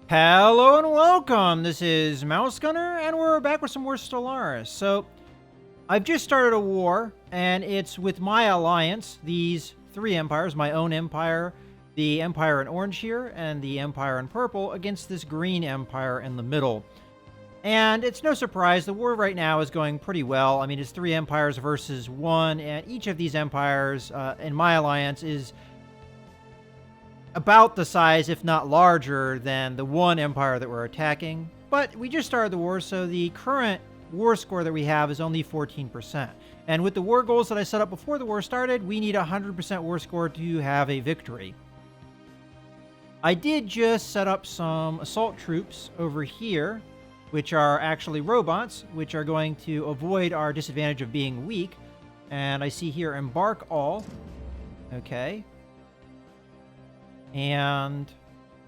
Hello and welcome. This is Mouse Gunner, and we're back with some more Stellaris. So, I've just started a war, and it's with my alliance, these three empires, my own empire, the empire in orange here, and the empire in purple, against this green empire in the middle. And it's no surprise, the war right now is going pretty well. I mean, it's three empires versus one, and each of these empires in my alliance is about the size, if not larger, than the one empire that we're attacking. But we just started the war, so the current war score that we have is only 14%. And with the war goals that I set up before the war started, we need a 100% war score to have a victory. I did just set up some assault troops over here, which are actually robots, which are going to avoid our disadvantage of being weak. And I see here embark all. Okay. And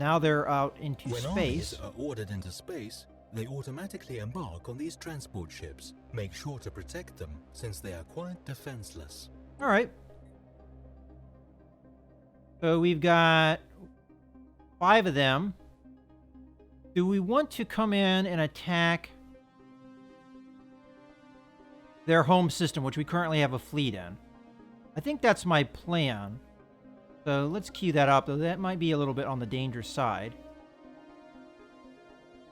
now they're out into When space. armies are ordered into space, they automatically embark on these transport ships. Make sure to protect them, since they are quite defenseless. All right. So we've got 5 of them. Do we want to come in and attack their home system, which we currently have a fleet in? I think that's my plan. So let's queue that up, though that might be a little bit on the dangerous side.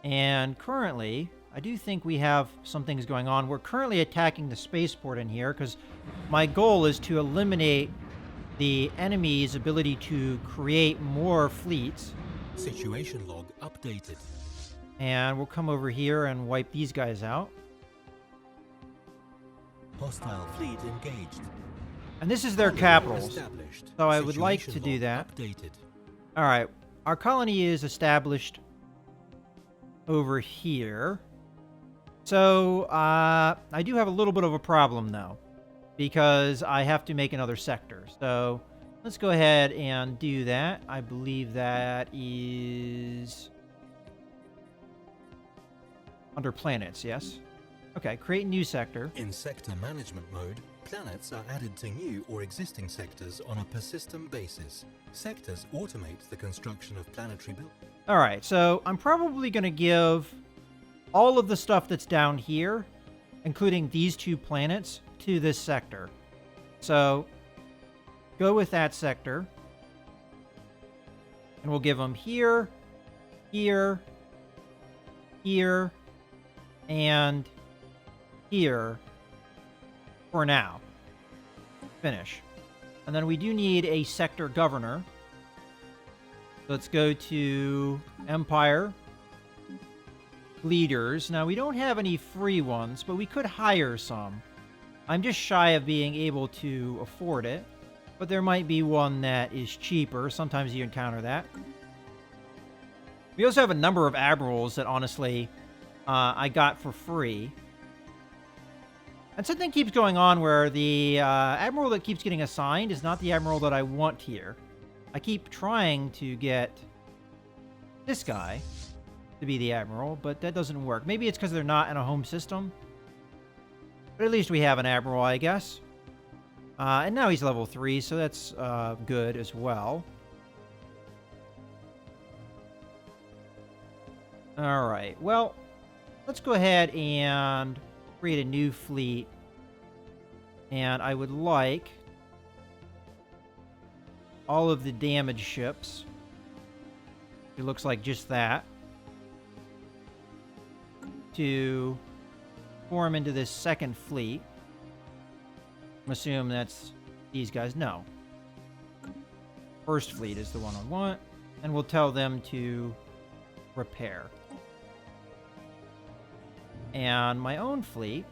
And currently, I do think we have some things going on. We're currently attacking the spaceport in here because my goal is to eliminate the enemy's ability to create more fleets. Situation log updated. And we'll come over here and wipe these guys out. Hostile fleet engaged. And this is their Colony capitals. established. So I would like Situation to do log that. Updated. All right. Our colony is established over here. So I do have a little bit of a problem, though, because I have to make another sector. So let's go ahead and do that. I believe that is under planets, yes? Okay, create new sector. In sector management mode, planets are added to new or existing sectors on a per system basis. Sectors automate the construction of planetary buildings. All right, so I'm probably going to give all of the stuff that's down here, including these 2 planets, to this sector. So go with that sector. And we'll give them here, here, here, and here for now. Finish. And then we do need a sector governor. Let's go to Empire Leaders. Now, we don't have any free ones, but we could hire some. I'm just shy of being able to afford it, but there might be one that is cheaper. Sometimes you encounter that. We also have a number of admirals that, honestly, I got for free. And something keeps going on where the admiral that keeps getting assigned is not the admiral that I want here. I keep trying to get this guy to be the admiral, but that doesn't work. Maybe it's because they're not in a home system. But at least we have an admiral, I guess. And now he's level 3, so that's good as well. All right, well, let's go ahead and create a new fleet. And I would like all of the damage ships. It looks like just that. To form into this second fleet. I'm assuming that's these guys. No. First fleet is the one I want. And we'll tell them to repair. And my own fleet.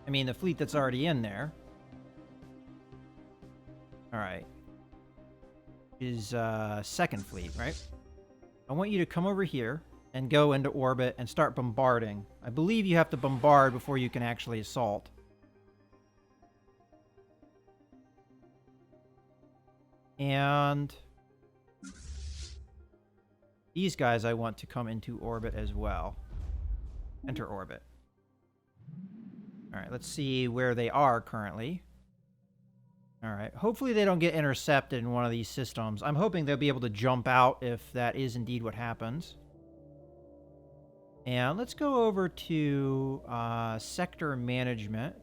I mean, the fleet that's already in there. Alright. Is second fleet, right? I want you to come over here and go into orbit and start bombarding. I believe you have to bombard before you can actually assault. And these guys I want to come into orbit as well. Enter orbit. Alright, let's see where they are currently. All right. Hopefully they don't get intercepted in one of these systems. I'm hoping they'll be able to jump out if that is indeed what happens. And let's go over to sector management,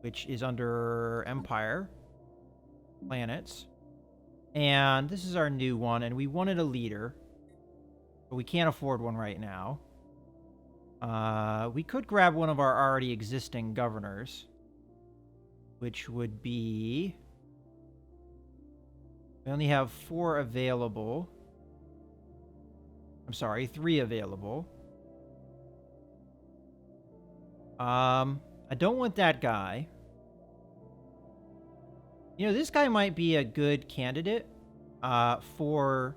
which is under Empire planets. And this is our new one, and we wanted a leader, but we can't afford one right now. We could grab one of our already existing governors, which would be... We only have 4 available. I'm sorry, 3 available. I don't want that guy. You know, this guy might be a good candidate for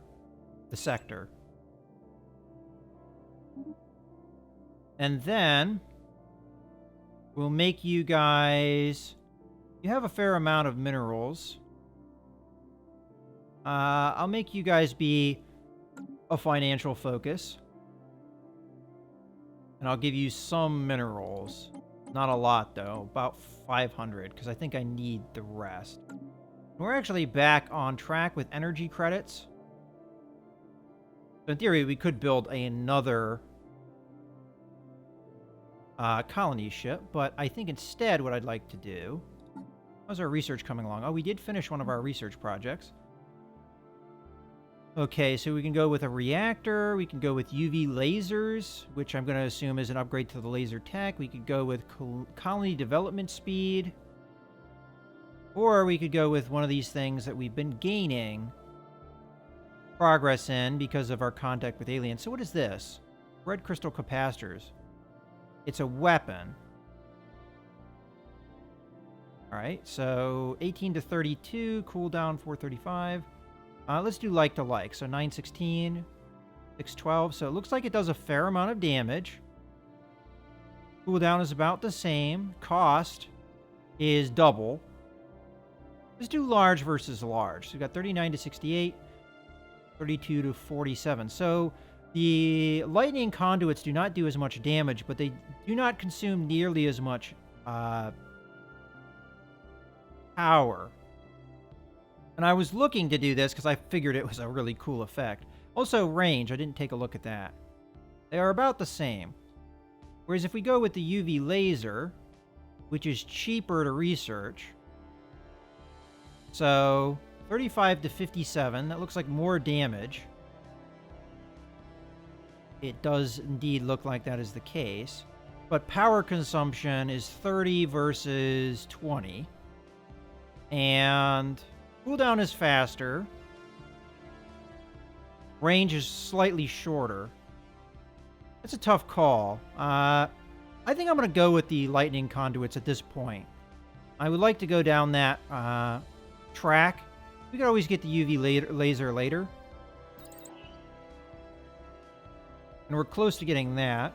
the sector. And then we'll make you guys... You have a fair amount of minerals. I'll make you guys be a financial focus. And I'll give you some minerals. Not a lot, though. About 500, because I think I need the rest. We're actually back on track with energy credits. So in theory, we could build another colony ship, but I think instead what I'd like to do... How's our research coming along? Oh, we did finish one of our research projects. Okay, so we can go with a reactor. We can go with UV lasers, which I'm going to assume is an upgrade to the laser tech. We could go with colony development speed. Or we could go with one of these things that we've been gaining progress in because of our contact with aliens. So what is this? Red crystal capacitors. It's a weapon. Alright, so 18 to 32, cooldown 435. Let's do like to like. So 916, 612. So it looks like it does a fair amount of damage. Cooldown is about the same. Cost is double. Let's do large versus large. So we've got 39 to 68, 32 to 47. So the lightning conduits do not do as much damage, but they do not consume nearly as much power. And I was looking to do this because I figured it was a really cool effect. Also, range. I didn't take a look at that. They are about the same. Whereas if we go with the UV laser, which is cheaper to research, so 35 to 57, that looks like more damage. It does indeed look like that is the case. But power consumption is 30 versus 20. And cooldown is faster. Range is slightly shorter. It's a tough call. I think I'm going to go with the lightning conduits at this point. I would like to go down that track. We could always get the UV laser later. And we're close to getting that.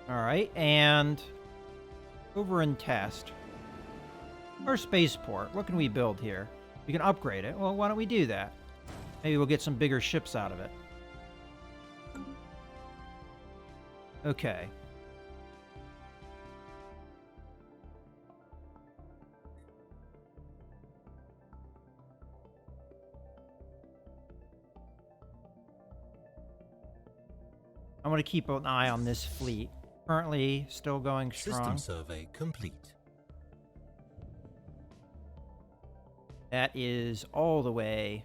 Alright, and over in test. Our spaceport. What can we build here? We can upgrade it. Well, why don't we do that? Maybe we'll get some bigger ships out of it. Okay. I'm going to keep an eye on this fleet. Currently still going strong. System survey complete. That is all the way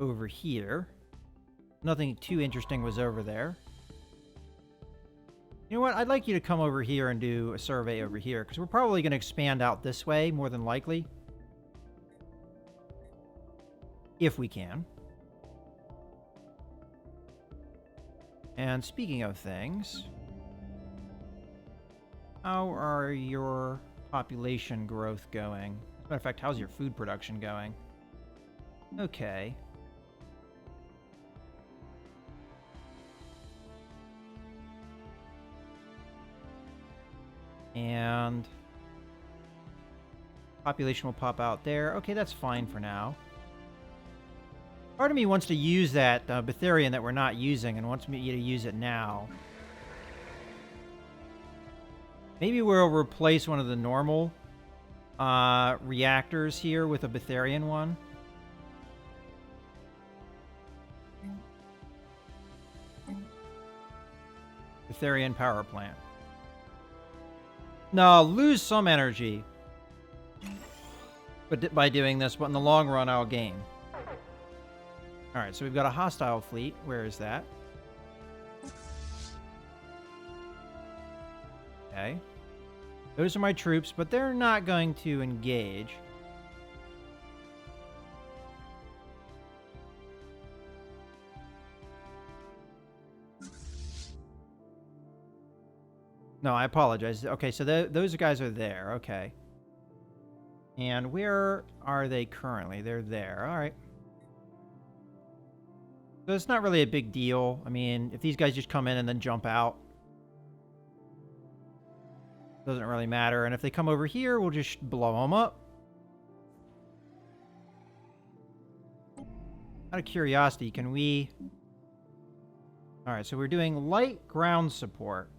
over here. Nothing too interesting was over there. You know what? I'd like you to come over here and do a survey over here, because we're probably going to expand out this way, more than likely. If we can. And speaking of things, how are your population growth going? As a matter of fact, how's your food production going? Okay. And population will pop out there. Okay, that's fine for now. Part of me wants to use that Betharian that we're not using and wants me to use it now. Maybe we'll replace one of the normal reactors here with a Betharian one. Betharian power plant. No, I'll lose some energy by doing this, but in the long run, I'll gain. Alright, so we've got a hostile fleet. Where is that? Okay. Those are my troops, but they're not going to engage. No, I apologize. Okay, so those guys are there. Okay. And where are they currently? They're there. All right. So it's not really a big deal. I mean, if these guys just come in and then jump out, doesn't really matter. And if they come over here, we'll just blow them up. Out of curiosity, can we... All right, so we're doing light ground support.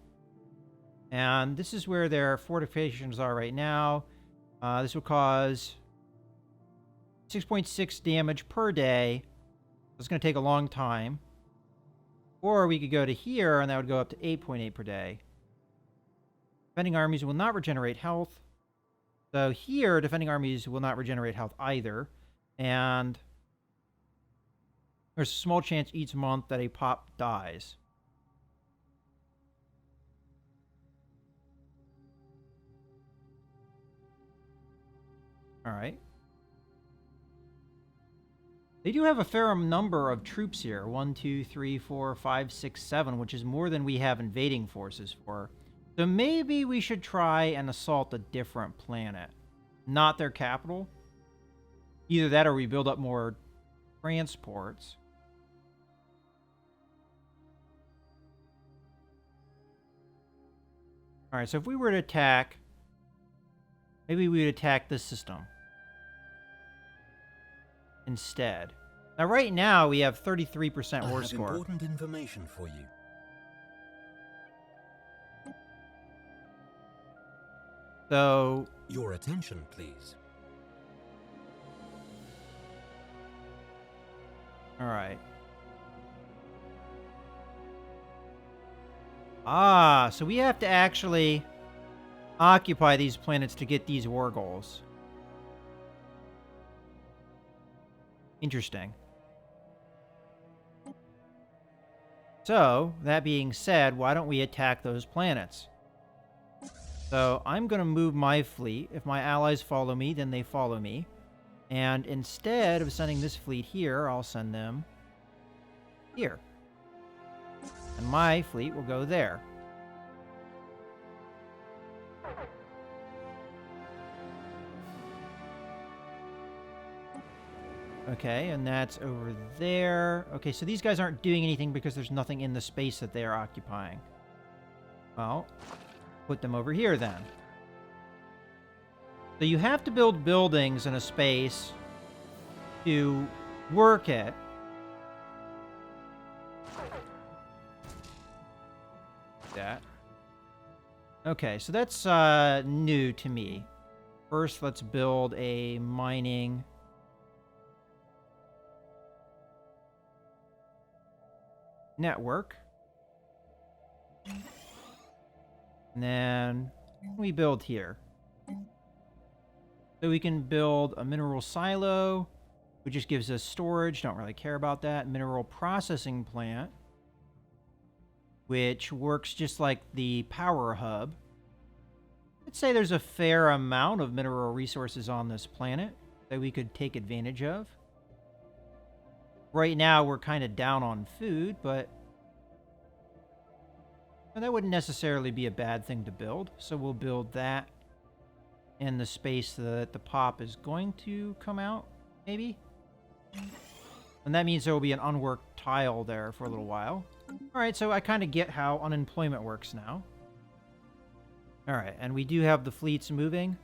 And this is where their fortifications are right now. This will cause 6.6 damage per day. It's going to take a long time. Or we could go to here, and that would go up to 8.8 per day. Defending armies will not regenerate health. So here, defending armies will not regenerate health either. And there's a small chance each month that a pop dies. All right. They do have a fair number of troops here. 1, 2, 3, 4, 5, 6, 7, which is more than we have invading forces for. So maybe we should try and assault a different planet. Not their capital. Either that or we build up more transports. Alright, so if we were to attack... Maybe we would attack this system instead. Now, right now, we have 33% war score. I have important information for you. So... Your attention, please. Alright. Ah, so we have to actually occupy these planets to get these war goals. Interesting. So, that being said, why don't we attack those planets? So, I'm going to move my fleet. If my allies follow me, then they follow me. And instead of sending this fleet here, I'll send them here. And my fleet will go there. Okay, and that's over there. Okay, so these guys aren't doing anything because there's nothing in the space that they are occupying. Well, put them over here then. So you have to build buildings in a space to work it. That. Okay, so that's new to me. First, let's build a mining... network. And then we build here. So we can build a mineral silo, which just gives us storage. Don't really care about that. Mineral processing plant, which works just like the power hub. I'd say there's a fair amount of mineral resources on this planet that we could take advantage of. Right now, we're kind of down on food, but that wouldn't necessarily be a bad thing to build. So we'll build that in the space that the pop is going to come out, maybe. And that means there will be an unworked tile there for a little while. All right, so I kind of get how unemployment works now. All right, and we do have the fleets moving.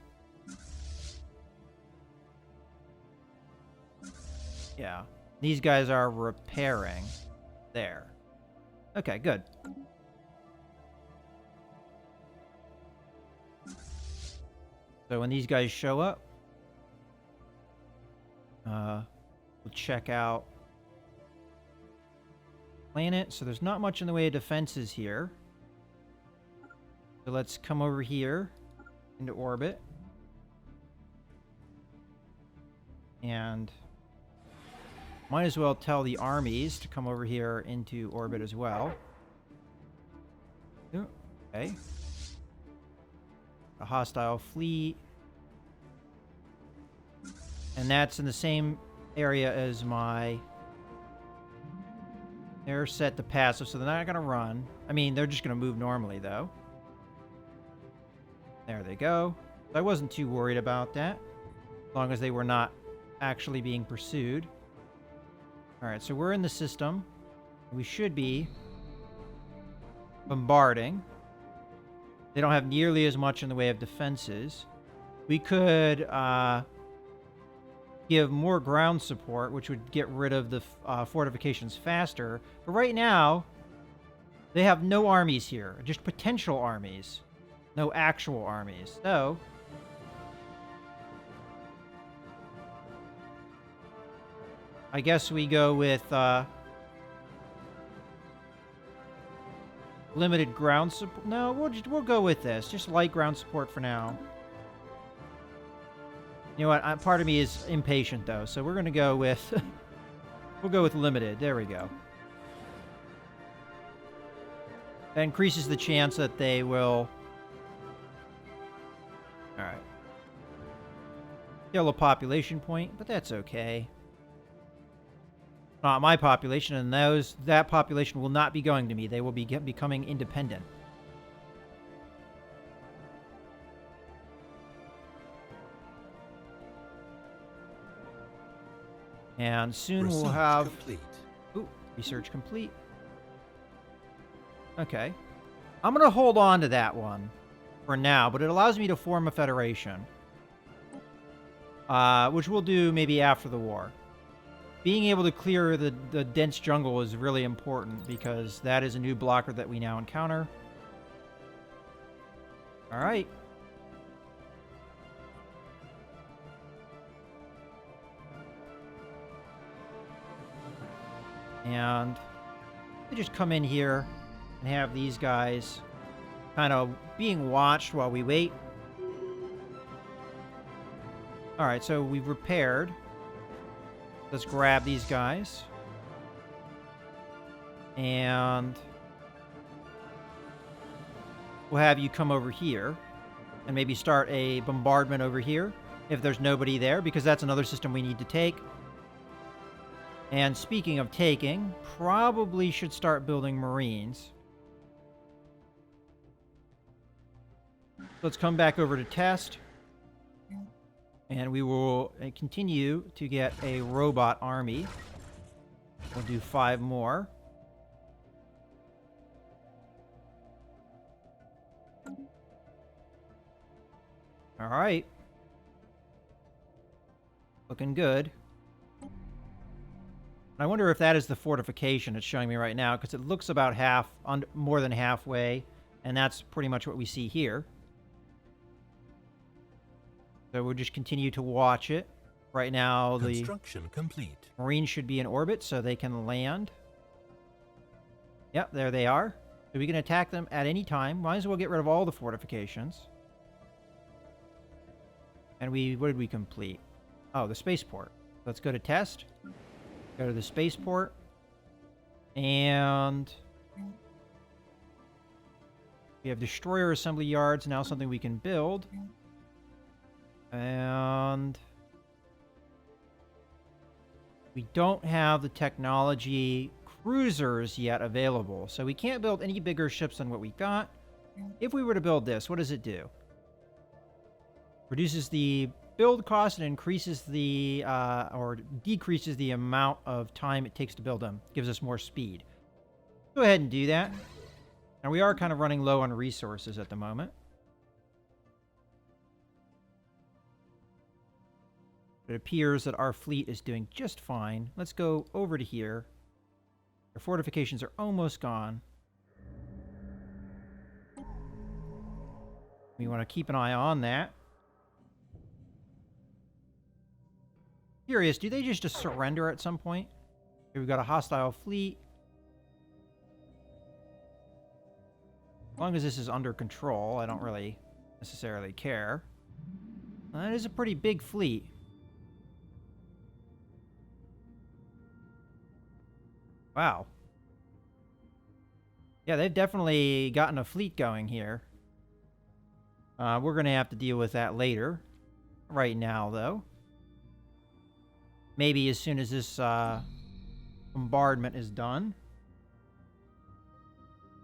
Yeah. These guys are repairing. There. Okay, good. So when these guys show up, we'll check out planet. So there's not much in the way of defenses here. So let's come over here into orbit. And might as well tell the armies to come over here into orbit as well. Okay. A hostile fleet. And that's in the same area as my... They're set to passive, so they're not going to run. I mean, they're just going to move normally, though. There they go. I wasn't too worried about that, as long as they were not actually being pursued. Alright, so we're in the system. We should be bombarding. They don't have nearly as much in the way of defenses. We could give more ground support, which would get rid of the fortifications faster. But right now, they have no armies here. Just potential armies. No actual armies. So... I guess we go with limited ground support. No, we'll go with this. Just light ground support for now. You know what? Part of me is impatient though, so we're gonna go with we'll go with limited. There we go. That increases the chance that they will. All right. Kill a population point, but that's okay. Not my population, and that population will not be going to me. They will be becoming independent. And soon we'll have... Complete. Ooh, research complete. Okay. I'm going to hold on to that one for now, but it allows me to form a federation. Which we'll do maybe after the war. Being able to clear the dense jungle is really important because that is a new blocker that we now encounter. Alright. And we just come in here and have these guys kind of being watched while we wait. Alright, so we've repaired. Let's grab these guys. And we'll have you come over here and maybe start a bombardment over here if there's nobody there, because that's another system we need to take. And speaking of taking, probably should start building Marines. Let's come back over to test. And we will continue to get a robot army. We'll do 5 more. All right. Looking good. I wonder if that is the fortification it's showing me right now, because it looks about more than halfway, and that's pretty much what we see here. So we'll just continue to watch it. Right now, the Construction complete. Marines should be in orbit so they can land. Yep, there they are. So we can attack them at any time. Might as well get rid of all the fortifications. And what did we complete? Oh, the spaceport. Let's go to test. Go to the spaceport. And we have destroyer assembly yards, now something we can build. And we don't have the technology cruisers yet available, so we can't build any bigger ships than what we got. If we were to build this, what does it do? Reduces the build cost and increases the, or decreases the amount of time it takes to build them. Gives us more speed. Go ahead and do that. Now we are kind of running low on resources at the moment. It appears that our fleet is doing just fine. Let's go over to here. Our fortifications are almost gone. We want to keep an eye on that. Curious, do they just surrender at some point? Here we've got a hostile fleet. As long as this is under control, I don't really necessarily care. That is a pretty big fleet. Wow. Yeah, they've definitely gotten a fleet going here. We're going to have to deal with that later. Right now, though. Maybe as soon as this bombardment is done.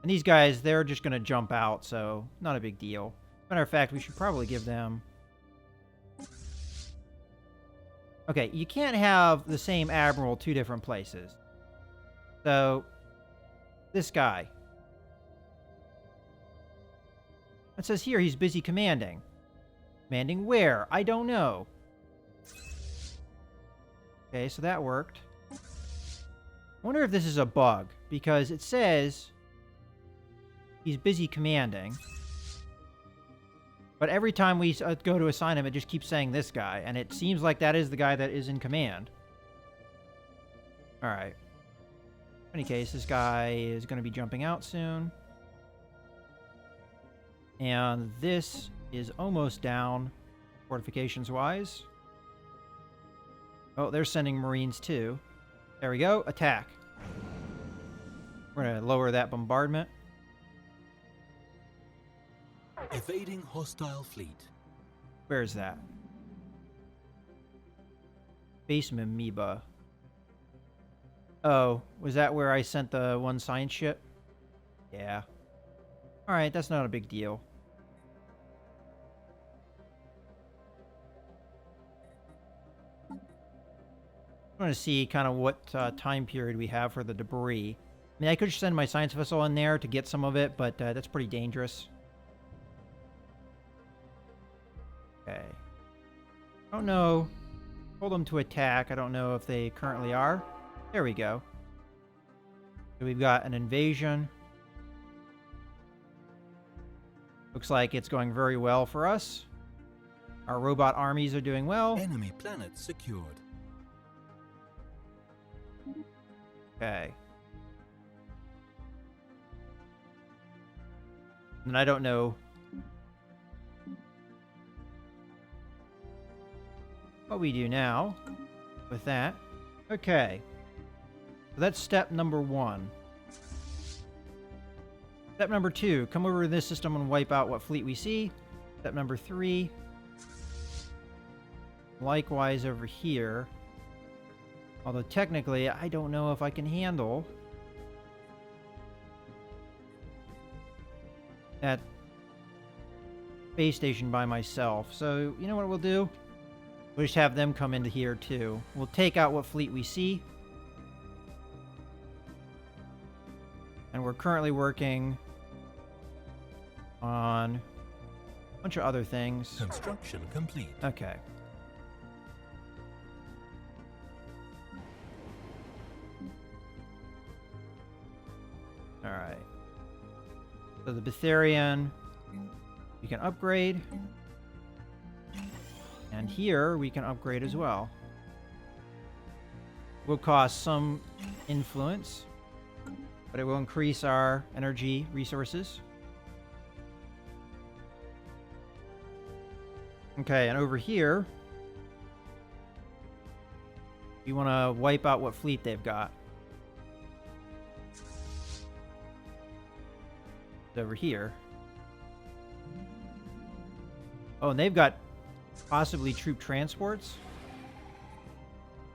And these guys, they're just going to jump out, so not a big deal. Matter of fact, we should probably give them... Okay, you can't have the same admiral two different places. So, this guy. It says here he's busy commanding. Commanding where? I don't know. Okay, so that worked. I wonder if this is a bug, because it says he's busy commanding. But every time we go to assign him, it just keeps saying this guy, and it seems like that is the guy that is in command. Alright. In any case, this guy is going to be jumping out soon. And this is almost down, fortifications-wise. Oh, they're sending Marines too. There we go. Attack. We're going to lower that bombardment. Evading hostile fleet. Where is that? Base Amoeba. Oh, was that where I sent the one science ship? Yeah. Alright, that's not a big deal. I want to see kind of what time period we have for the debris. I mean, I could send my science vessel in there to get some of it, but that's pretty dangerous. Okay. I don't know. Hold them to attack. I don't know if they currently are. There we go. So we've got an invasion. Looks like it's going very well for us. Our robot armies are doing well. Enemy planet secured. Okay. And I don't know what we do now with that. Okay. So that's step number 1. Step number 2, come over to this system and wipe out what fleet we see. Step number 3. Likewise over here. Although technically, I don't know if I can handle that base station by myself. So, you know what we'll do? We'll just have them come into here too. We'll take out what fleet we see. And we're currently working on a bunch of other things. Construction complete. Okay. Alright. So the Betharian, we can upgrade. And here, we can upgrade as well. Will cost some influence, but it will increase our energy resources. Okay, and over here, you want to wipe out what fleet they've got. It's over here. Oh, and they've got possibly troop transports.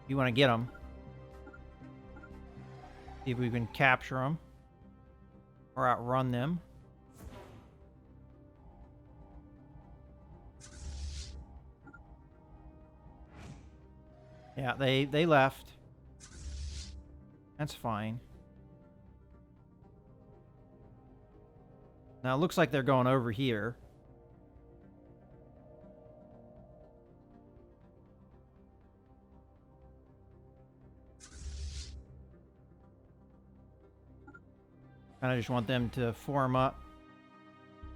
You want to get them. See if we can capture them. Or outrun them. Yeah, they left. That's fine. Now it looks like they're going over here. Kind of just want them to form up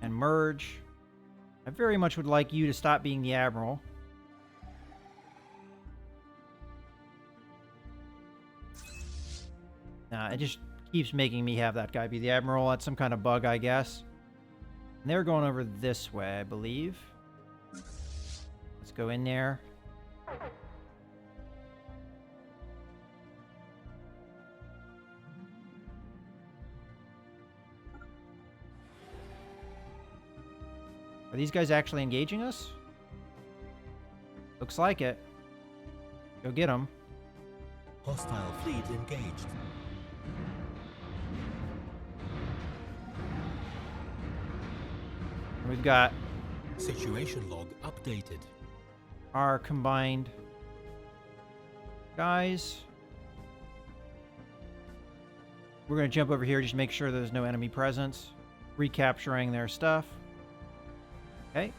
and merge. I very much would like you to stop being the admiral. Nah, it just keeps making me have that guy be the admiral. That's some kind of bug, I guess. And they're going over this way, I believe. Let's go in there. Are these guys actually engaging us? Looks like it. Go get them. Hostile fleet engaged. We've got Situation log updated. our combined guys. We're going to jump over here just to make sure there's no enemy presence. Recapturing their stuff. Okay.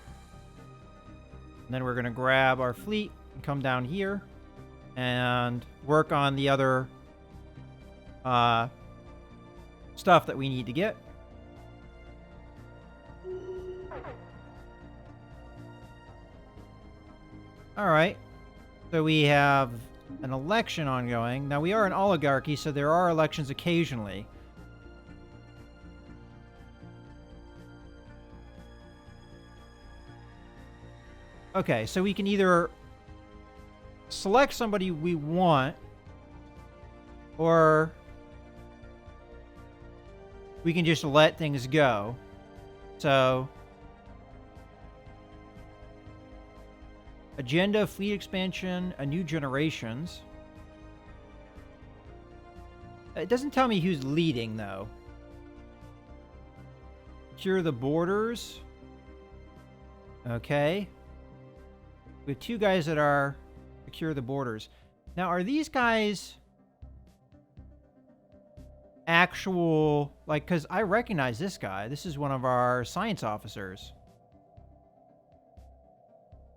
And then we're going to grab our fleet and come down here and work on the other stuff that we need to get. All right. So we have an election ongoing. Now, we are an oligarchy, so there are elections occasionally. Okay, so we can either select somebody we want, or we can just let things go. So, agenda, fleet expansion, a new generations. It doesn't tell me who's leading, though. Secure the borders. Okay. We have two guys that are secure the borders. Now, are these guys actual, like, because I recognize this guy. This is one of our science officers.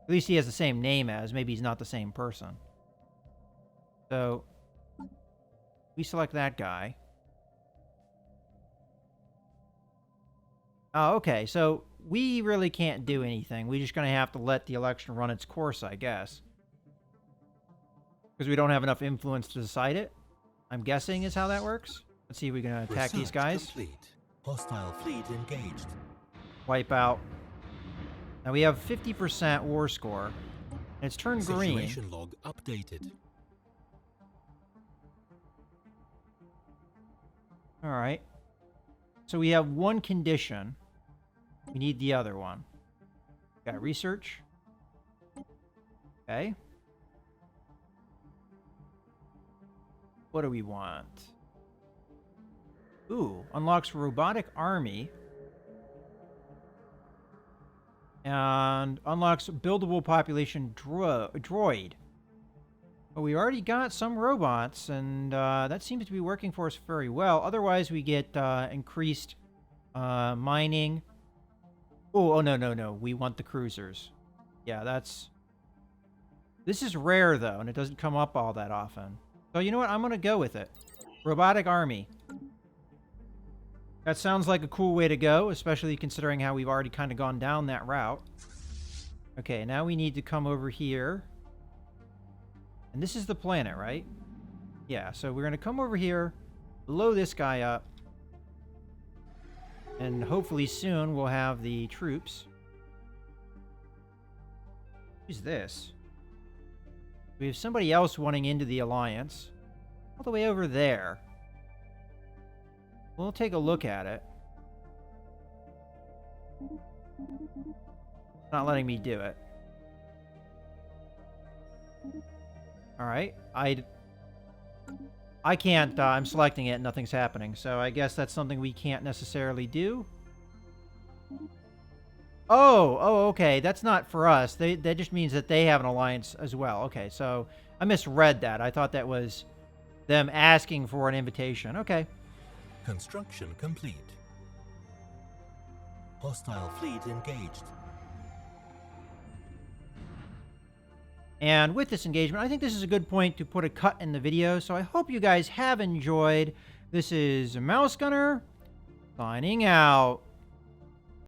At least he has the same name as. Maybe he's not the same person. So, we select that guy. Oh, okay. So, we really can't do anything. We're just going to have to let the election run its course, I guess. Because we don't have enough influence to decide it. I'm guessing is how that works. Let's see if we can attack these guys. Complete. Hostile fleet engaged. Wipe out. Now we have 50% war score. And it's turned green. Situation log updated. Alright. So we have one condition. We need the other one. Got research. Okay. What do we want? Ooh, unlocks robotic army. And unlocks buildable population droid. But we already got some robots, and that seems to be working for us very well. Otherwise, we get increased mining. Oh, no. We want the cruisers. Yeah, that's... This is rare, though, and it doesn't come up all that often. So, you know what? I'm going to go with it. Robotic army. That sounds like a cool way to go, especially considering how we've already kind of gone down that route. Okay, now we need to come over here. And this is the planet, right? Yeah, so we're going to come over here, blow this guy up. And hopefully soon we'll have the troops. Who's this? We have somebody else wanting into the Alliance. All the way over there. We'll take a look at it. Not letting me do it. Alright. I can't, I'm selecting it and nothing's happening. So I guess that's something we can't necessarily do. Oh, okay. That's not for us. That just means that they have an alliance as well. Okay, so I misread that. I thought that was them asking for an invitation. Okay. Construction complete. Hostile fleet engaged. And with this engagement, I think this is a good point to put a cut in the video. So I hope you guys have enjoyed. This is Mouse Gunner Signing out.